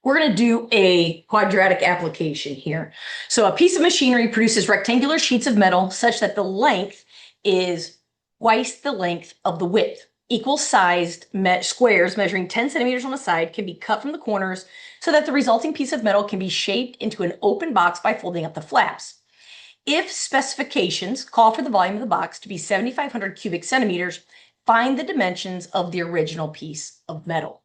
We're going to do a quadratic application here. So a piece of machinery produces rectangular sheets of metal such that the length is twice the length of the width. Equal sized squares measuring 10 centimeters on a side can be cut from the corners so that the resulting piece of metal can be shaped into an open box by folding up the flaps. If specifications call for the volume of the box to be 7,500 cubic centimeters, find the dimensions of the original piece of metal.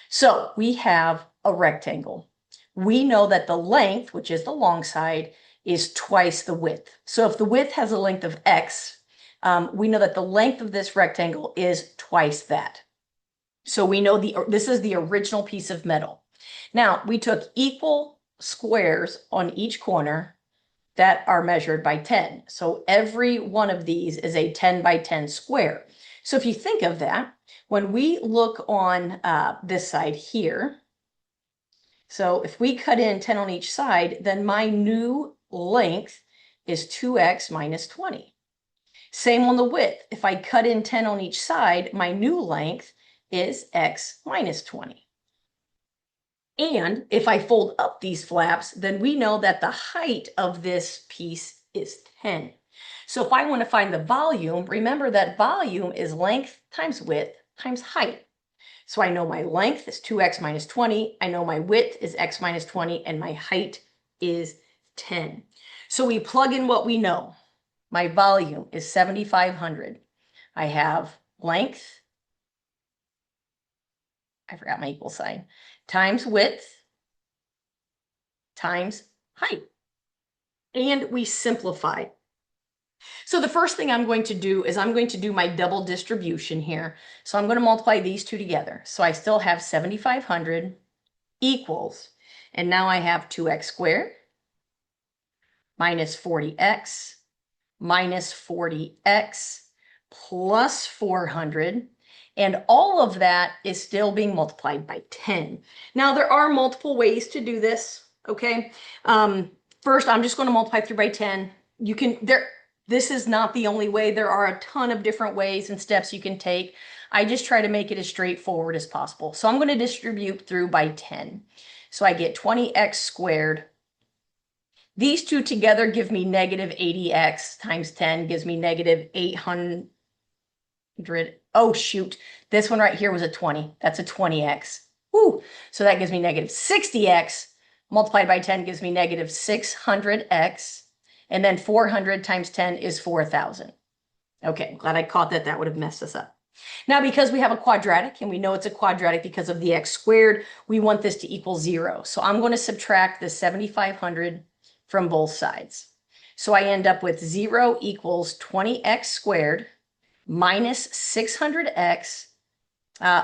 So we have a rectangle. We know that the length, which is the long side, is twice the width. So if the width has a length of x, we know that the length of this rectangle is twice that. So we know this is the original piece of metal. Now, we took equal squares on each corner that are measured by 10. So every one of these is a 10 by 10 square. So if you think of that, when we look on this side here, so if we cut in 10 on each side, then my new length is 2x minus 20. Same on the width. If I cut in 10 on each side, my new length is x minus 20. And if I fold up these flaps, then we know that the height of this piece is 10. So if I want to find the volume, remember that volume is length times width times height. So I know my length is 2x minus 20. I know my width is x minus 20, and my height is 10. So we plug in what we know. My volume is 7,500. I have length, I forgot my equal sign, times width times height. And we simplify. So the first thing I'm going to do is I'm going to do my double distribution here. So I'm going to multiply these two together. So I still have 7,500 equals, and now I have 2x squared minus 40x minus 40x plus 400. And all of that is still being multiplied by 10. Now, there are multiple ways to do this, okay? First, I'm just going to multiply through by 10. This is not the only way. There are a ton of different ways and steps you can take. I just try to make it as straightforward as possible. So I'm going to distribute through by 10. So I get 20x squared. These two together give me negative 80x times 10 gives me negative 800. Oh, shoot. This one right here was a 20. That's a 20x. Woo. So that gives me negative 60x multiplied by 10 gives me negative 600x. And then 400 times 10 is 4,000. Okay, glad I caught that. That would have messed us up. Now, because we have a quadratic, and we know it's a quadratic because of the x squared, we want this to equal 0. So I'm going to subtract the 7,500 from both sides. So I end up with 0 equals 20x squared minus 600x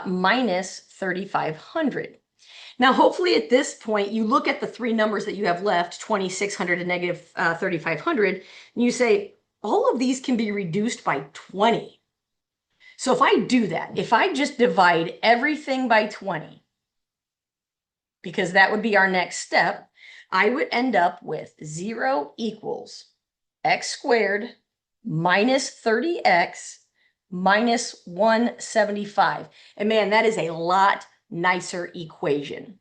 minus 3,500. Now, hopefully at this point, you look at the three numbers that you have left, 2,600 and negative 3,500, and you say, all of these can be reduced by 20. So if I do that, if I just divide everything by 20, because that would be our next step, I would end up with 0 equals x squared minus 30x minus 175. And man, that is a lot nicer equation.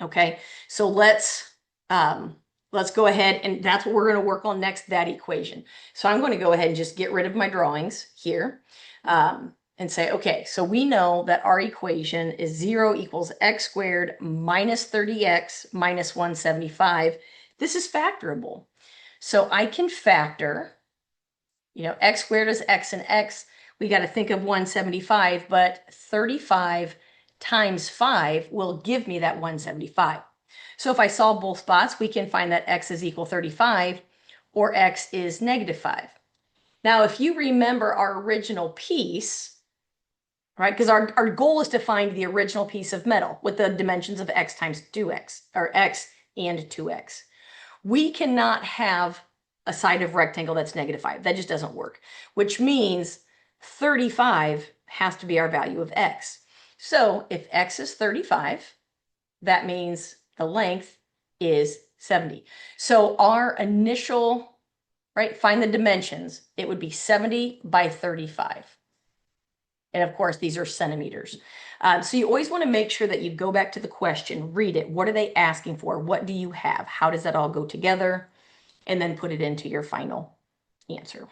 Okay, so let's go ahead, and that's what we're going to work on next, that equation. So I'm going to go ahead and just get rid of my drawings here and say, okay, so we know that our equation is 0 equals x squared minus 30x minus 175. This is factorable. So I can factor, x squared is x and x. We got to think of 175, but 35 times 5 will give me that 175. So if I solve both spots, we can find that x is equal 35 or x is negative 5. Now, if you remember our original piece, right, because our goal is to find the original piece of metal with the dimensions of x times 2x, or x and 2x. We cannot have a side of rectangle that's negative 5. That just doesn't work, which means 35 has to be our value of x. So if x is 35, that means the length is 70. So our initial, right, find the dimensions, it would be 70 by 35. And of course, these are centimeters. So you always want to make sure that you go back to the question, read it. What are they asking for? What do you have? How does that all go together? And then put it into your final answer.